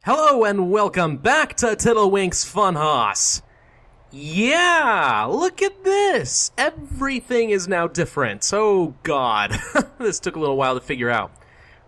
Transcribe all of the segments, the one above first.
Hello and welcome back to Tiddlewink's Funhouse. Yeah, look at this. Everything is now different. Oh god, this took a little while to figure out.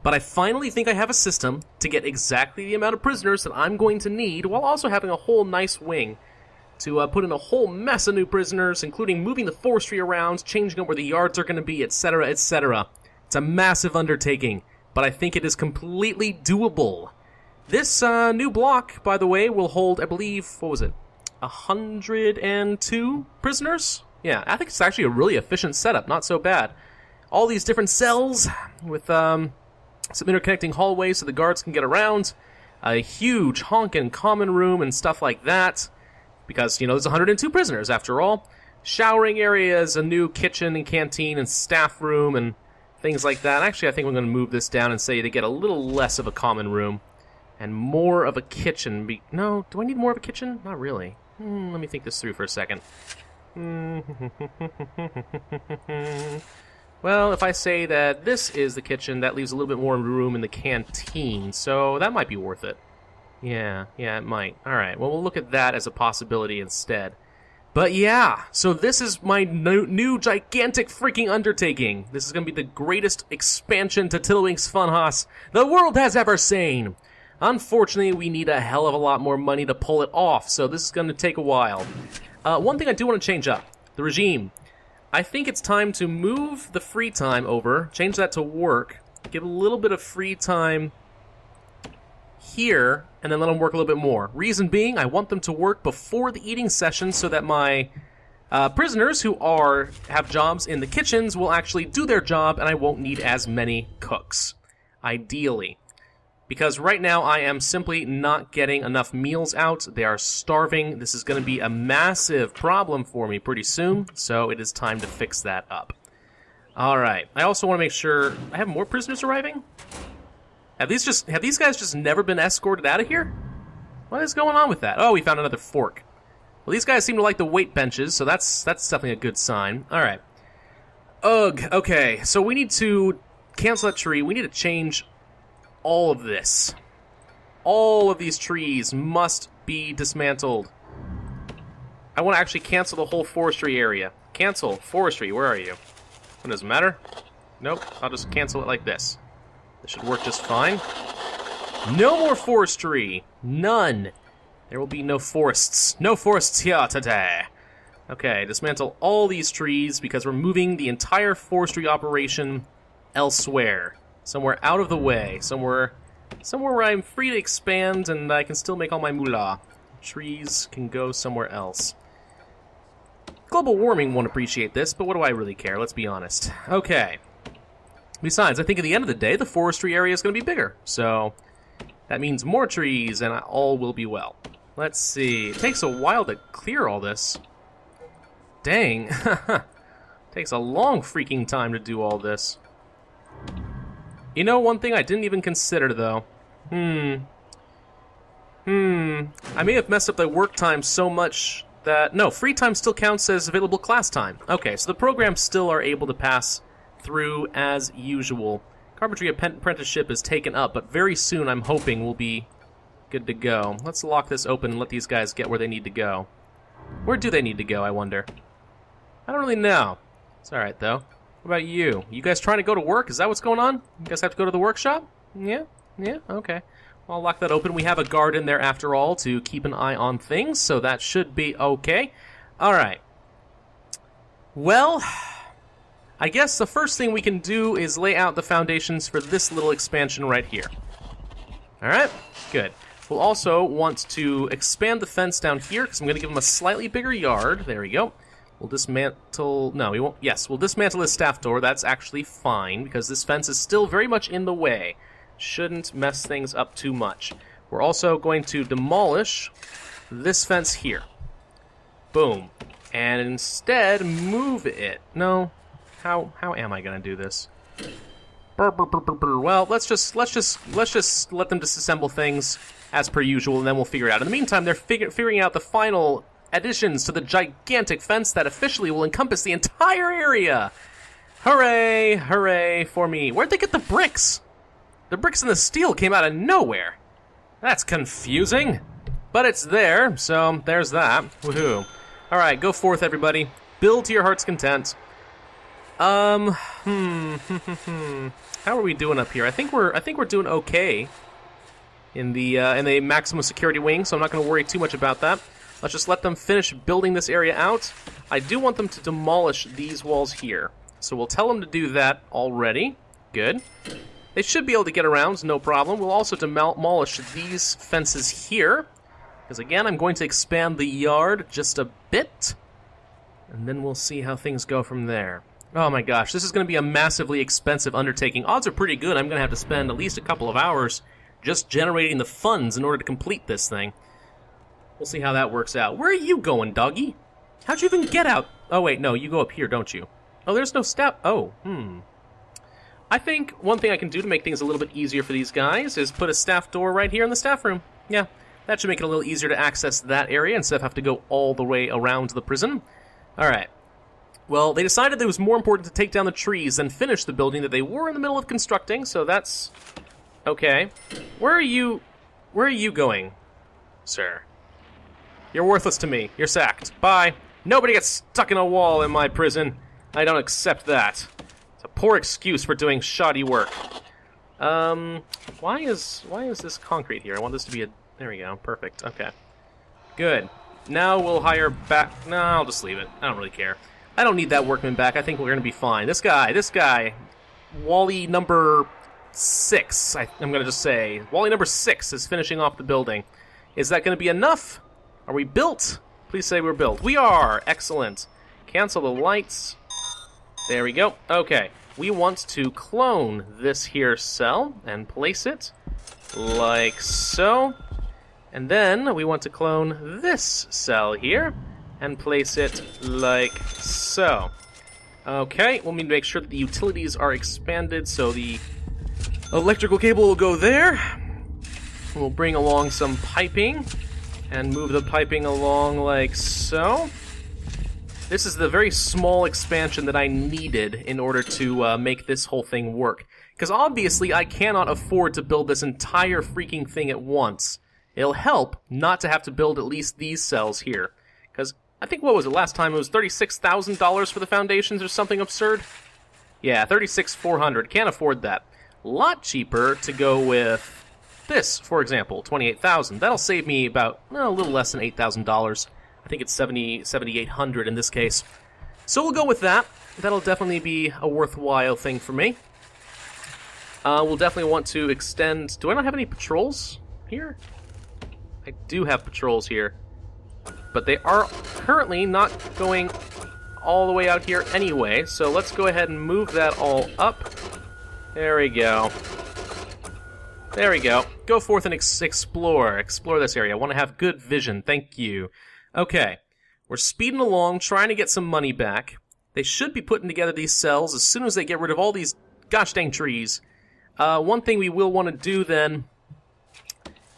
But I finally think I have a system to get exactly the amount of prisoners that I'm going to need, while also having a whole nice wing to put in a whole mess of new prisoners, including moving the forestry around, changing up where the yards are going to be, etc., etc. It's a massive undertaking, but I think it is completely doable. This new block, by the way, will hold, I believe, 102 prisoners? Yeah, I think it's actually a really efficient setup, not so bad. All these different cells with some interconnecting hallways so the guards can get around, a huge honkin' common room and stuff like that, because, you know, there's 102 prisoners after all. Showering areas, a new kitchen and canteen and staff room and things like that. Actually, I think I'm going to move this down and say they get a little less of a common room. And more of a kitchen. No, do I need more of a kitchen? Not really. Let me think this through for a second. Well, if I say that this is the kitchen, that leaves a little bit more room in the canteen, so that might be worth it. Yeah, it might. Alright, well, we'll look at that as a possibility instead. But yeah, so this is my new gigantic freaking undertaking. This is going to be the greatest expansion to Tiddlewink's Funhouse the world has ever seen. Unfortunately, we need a hell of a lot more money to pull it off, so this is going to take a while. One thing I do want to change up, the regime. I think it's time to move the free time over, change that to work, give a little bit of free time here, and then let them work a little bit more. Reason being, I want them to work before the eating session so that my prisoners who have jobs in the kitchens will actually do their job, and I won't need as many cooks, ideally. Because right now I am simply not getting enough meals out. They are starving. This is going to be a massive problem for me pretty soon, so it is time to fix that up. Alright, I also want to make sure... I have more prisoners arriving? Have these guys just never been escorted out of here? What is going on with that? Oh, we found another fork. Well, these guys seem to like the weight benches, so that's definitely a good sign. Alright. Ugh, okay, so we need to cancel that tree. We need to change... all of this. All of these trees must be dismantled. I want to actually cancel the whole forestry area. Cancel forestry, where are you? It doesn't matter. Nope, I'll just cancel it like this. This should work just fine. No more forestry. None. There will be no forests. No forests here today. Okay, dismantle all these trees because we're moving the entire forestry operation elsewhere. Somewhere out of the way. Somewhere where I'm free to expand and I can still make all my moolah. Trees can go somewhere else. Global warming won't appreciate this, but what do I really care? Let's be honest. Okay. Besides, I think at the end of the day, the forestry area is going to be bigger. So, that means more trees and all will be well. Let's see. It takes a while to clear all this. Dang. Takes a long freaking time to do all this. You know, one thing I didn't even consider, though. I may have messed up the work time so much that... No, free time still counts as available class time. Okay, so the programs still are able to pass through as usual. Carpentry apprenticeship is taken up, but very soon I'm hoping we'll be good to go. Let's lock this open and let these guys get where they need to go. Where do they need to go, I wonder? I don't really know. It's alright, though. What about you? You guys trying to go to work? Is that what's going on? You guys have to go to the workshop? Yeah, okay. Well, I'll lock that open. We have a guard in there after all to keep an eye on things, so that should be okay. Alright. Well, I guess the first thing we can do is lay out the foundations for this little expansion right here. Alright, good. We'll also want to expand the fence down here, because I'm going to give them a slightly bigger yard. There we go. We'll dismantle... No, we won't... Yes, we'll dismantle this staff door. That's actually fine, because this fence is still very much in the way. Shouldn't mess things up too much. We're also going to demolish this fence here. Boom. And instead, move it. No. How am I going to do this? Well, let's just let them disassemble things as per usual, and then we'll figure it out. In the meantime, they're figuring out the final... additions to the gigantic fence that officially will encompass the entire area. Hooray, hooray for me. Where'd they get the bricks? The bricks and the steel came out of nowhere. That's confusing. But it's there, so there's that. Woohoo. Alright, go forth, everybody. Build to your heart's content. How are we doing up here? I think we're doing okay in the maximum security wing, so I'm not going to worry too much about that. Let's just let them finish building this area out. I do want them to demolish these walls here, so we'll tell them to do that already. Good. They should be able to get around, no problem. We'll also demolish these fences here, because again, I'm going to expand the yard just a bit, and then we'll see how things go from there. Oh my gosh, this is going to be a massively expensive undertaking. Odds are pretty good I'm going to have to spend at least a couple of hours just generating the funds in order to complete this thing. We'll see how that works out. Where are you going, doggy? How'd you even get out? Oh wait, no, you go up here, don't you? Oh, there's no step. Oh, I think one thing I can do to make things a little bit easier for these guys is put a staff door right here in the staff room. Yeah, that should make it a little easier to access that area instead of have to go all the way around the prison. Alright. Well, they decided it was more important to take down the trees than finish the building that they were in the middle of constructing, so that's okay. Where are you going, sir? You're worthless to me. You're sacked. Bye. Nobody gets stuck in a wall in my prison. I don't accept that. It's a poor excuse for doing shoddy work. Why is this concrete here? I want this to be a... There we go. Perfect. Okay. Good. Now we'll hire back... No, I'll just leave it. I don't really care. I don't need that workman back. I think we're going to be fine. This guy, Wally number 6, I'm going to just say. Wally number 6 is finishing off the building. Is that going to be enough? Are we built? Please say we're built. We are! Excellent. Cancel the lights. There we go. Okay. We want to clone this here cell and place it like so. And then we want to clone this cell here and place it like so. Okay, we'll need to make sure that the utilities are expanded, so the electrical cable will go there. We'll bring along some piping and move the piping along like so. This is the very small expansion that I needed in order to make this whole thing work. Because obviously I cannot afford to build this entire freaking thing at once. It'll help not to have to build at least these cells here. Because I think, what was it last time? It was $36,000 for the foundations or something absurd? Yeah, $36,400. Can't afford that. A lot cheaper to go with this, for example, $28,000. That'll save me about a little less than $8,000. I think it's $7,800 in this case. So we'll go with that. That'll definitely be a worthwhile thing for me. We'll definitely want to extend... Do I not have any patrols here? I do have patrols here. But they are currently not going all the way out here anyway, so let's go ahead and move that all up. There we go. There we go. Go forth and explore. Explore this area. I want to have good vision. Thank you. Okay. We're speeding along, trying to get some money back. They should be putting together these cells as soon as they get rid of all these gosh dang trees. One thing we will want to do then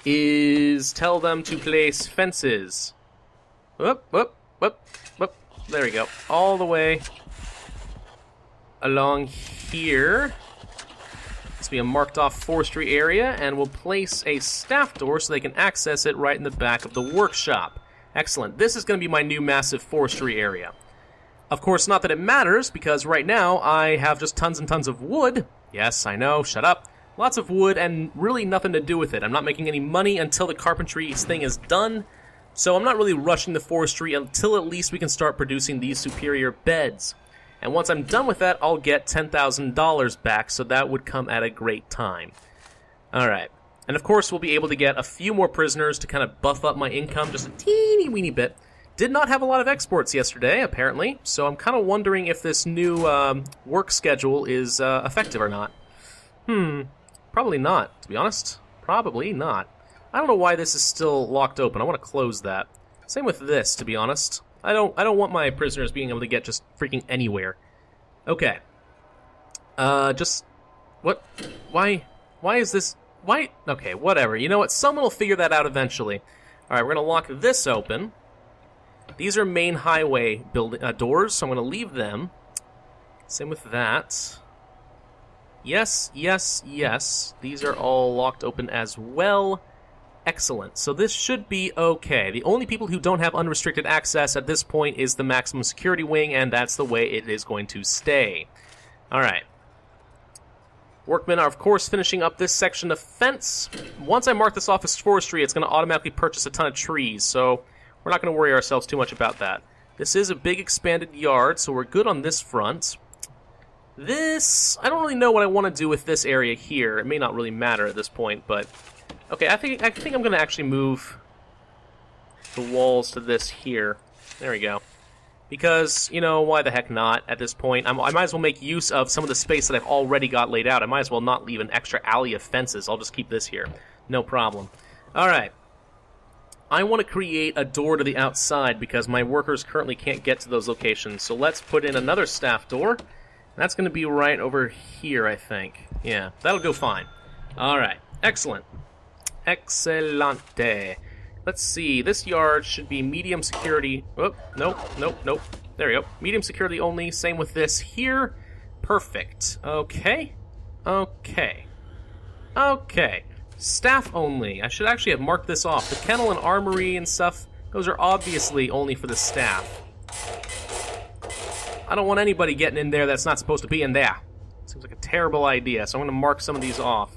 is tell them to place fences. Whoop, whoop, whoop, whoop. There we go. All the way along here. This will be a marked off forestry area, and we'll place a staff door so they can access it right in the back of the workshop. Excellent. This is going to be my new massive forestry area. Of course, not that it matters, because right now I have just tons and tons of wood. Yes, I know, shut up. Lots of wood and really nothing to do with it. I'm not making any money until the carpentry thing is done. So I'm not really rushing the forestry until at least we can start producing these superior beds. And once I'm done with that, I'll get $10,000 back, so that would come at a great time. Alright. And of course, we'll be able to get a few more prisoners to kind of buff up my income just a teeny weeny bit. Did not have a lot of exports yesterday, apparently, so I'm kind of wondering if this new work schedule is effective or not. Probably not, to be honest. Probably not. I don't know why this is still locked open. I want to close that. Same with this, to be honest. I don't want my prisoners being able to get just freaking anywhere. Okay. What? Why is this... Why? Okay, whatever. You know what? Someone will figure that out eventually. Alright, we're going to lock this open. These are main highway doors, so I'm going to leave them. Same with that. Yes, yes, yes. These are all locked open as well. Excellent. So this should be okay. The only people who don't have unrestricted access at this point is the maximum security wing, and that's the way it is going to stay. Alright. Workmen are, of course, finishing up this section of fence. Once I mark this off as forestry, it's going to automatically purchase a ton of trees, so we're not going to worry ourselves too much about that. This is a big expanded yard, so we're good on this front. This, I don't really know what I want to do with this area here. It may not really matter at this point, but... Okay, I think I'm going to actually move the walls to this here. There we go. Because, you know, why the heck not at this point? I might as well make use of some of the space that I've already got laid out. I might as well not leave an extra alley of fences. I'll just keep this here. No problem. Alright. I want to create a door to the outside because my workers currently can't get to those locations. So let's put in another staff door. That's going to be right over here, I think. Yeah, that'll go fine. Alright. Excellent. Excelente. Let's see, this yard should be medium security. Oh, nope. There we go. Medium security only. Same with this here. Perfect. Okay. Staff only. I should actually have marked this off. The kennel and armory and stuff, those are obviously only for the staff. I don't want anybody getting in there that's not supposed to be in there. Seems like a terrible idea, so I'm going to mark some of these off.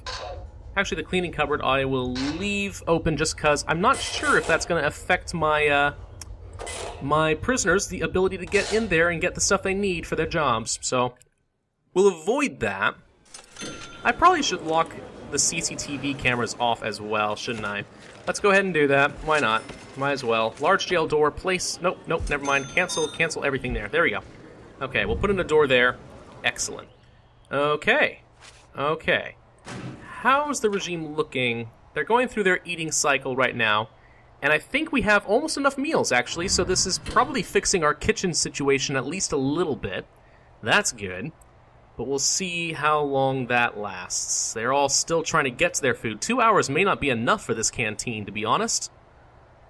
Actually, the cleaning cupboard I will leave open just because I'm not sure if that's going to affect my my prisoners, the ability to get in there and get the stuff they need for their jobs. So we'll avoid that. I probably should lock the CCTV cameras off as well, shouldn't I? Let's go ahead and do that. Why not? Might as well. Large jail door, place... Nope, never mind. Cancel everything there. There we go. Okay, we'll put in a door there. Excellent. Okay. How's the regime looking? They're going through their eating cycle right now, and I think we have almost enough meals, actually, so this is probably fixing our kitchen situation at least a little bit. That's good, but we'll see how long that lasts. They're all still trying to get to their food. 2 hours may not be enough for this canteen, to be honest.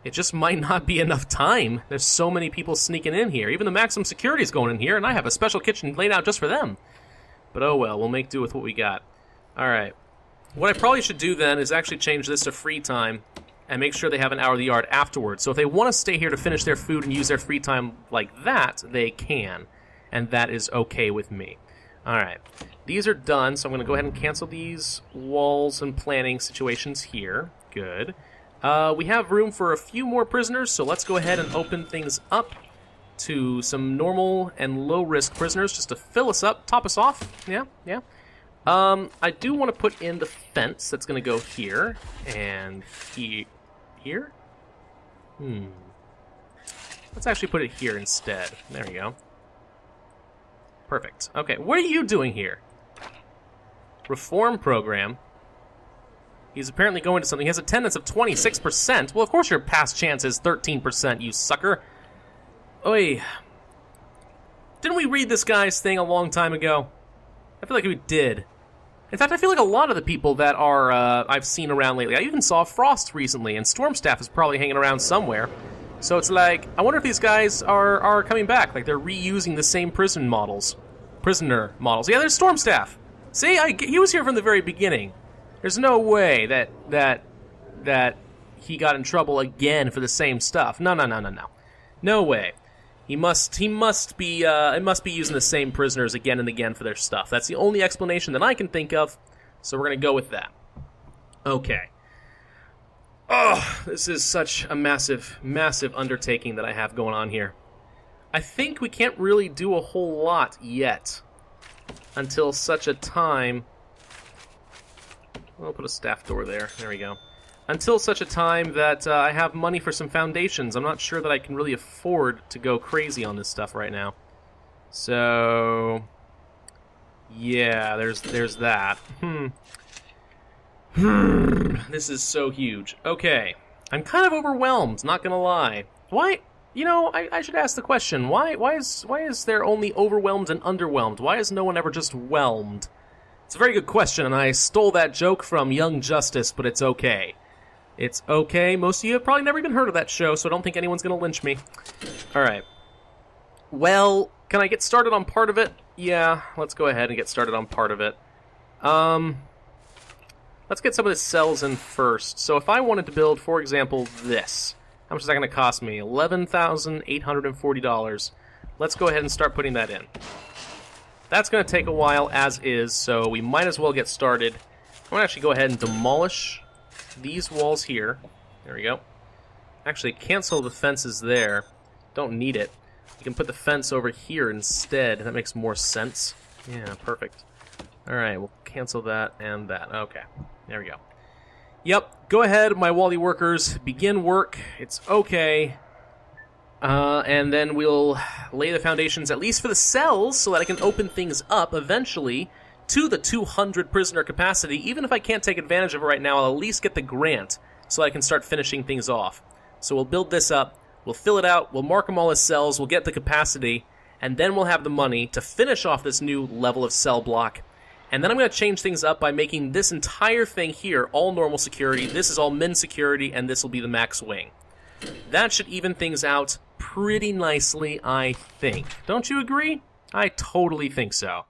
It just might not be enough time. There's so many people sneaking in here. Even the maximum security is going in here, and I have a special kitchen laid out just for them. But oh well, we'll make do with what we got. Alright. What I probably should do then is actually change this to free time and make sure they have an hour of the yard afterwards. So if they want to stay here to finish their food and use their free time like that, they can. And that is okay with me. Alright. These are done, so I'm going to go ahead and cancel these walls and planning situations here. Good. We have room for a few more prisoners, so let's go ahead and open things up to some normal and low-risk prisoners just to fill us up, top us off. Yeah. I do want to put in the fence that's going to go here and here. Let's actually put it here instead. There we go. Perfect. Okay, what are you doing here? Reform program. He's apparently going to something. He has attendance of 26%. Well, of course your past chance is 13%, you sucker. Oi. Didn't we read this guy's thing a long time ago? I feel like we did. In fact, I feel like a lot of the people that are I've seen around lately, I even saw Frost recently, and Stormstaff is probably hanging around somewhere. So it's like, I wonder if these guys are coming back, like they're reusing the same prisoner models. Yeah, there's Stormstaff. See, he was here from the very beginning. There's no way that he got in trouble again for the same stuff. No. No way. It must be using the same prisoners again and again for their stuff. That's the only explanation that I can think of, so we're going to go with that. Okay. Oh, this is such a massive undertaking that I have going on here. I think we can't really do a whole lot yet until such a time... I'll put a staff door there. There we go. Until such a time that I have money for some foundations. I'm not sure that I can really afford to go crazy on this stuff right now. So... yeah, there's that. This is so huge. Okay. I'm kind of overwhelmed, not gonna lie. Why... You know, I should ask the question. Why is there only overwhelmed and underwhelmed? Why is no one ever just whelmed? It's a very good question, and I stole that joke from Young Justice, but it's okay. It's okay. Most of you have probably never even heard of that show, so I don't think anyone's going to lynch me. Alright. Well, can I get started on part of it? Yeah, let's go ahead and get started on part of it. Let's let's get some of the cells in first. So if I wanted to build, for example, this, how much is that going to cost me? $11,840. Let's go ahead and start putting that in. That's going to take a while as is, so we might as well get started. I'm going to actually go ahead and demolish these walls here. There we go. Actually, cancel the fences there. Don't need it. You can put the fence over here instead. That makes more sense. Yeah, perfect. Alright, we'll cancel that and that. Okay, there we go. Yep, go ahead, my Wally workers. Begin work. It's okay. And then we'll lay the foundations, at least for the cells, so that I can open things up eventually to the 200 prisoner capacity. Even if I can't take advantage of it right now, I'll at least get the grant so I can start finishing things off. So we'll build this up, we'll fill it out, we'll mark them all as cells, we'll get the capacity, and then we'll have the money to finish off this new level of cell block. And then I'm going to change things up by making this entire thing here all normal security, this is all min security, and this will be the max wing. That should even things out pretty nicely, I think. Don't you agree? I totally think so.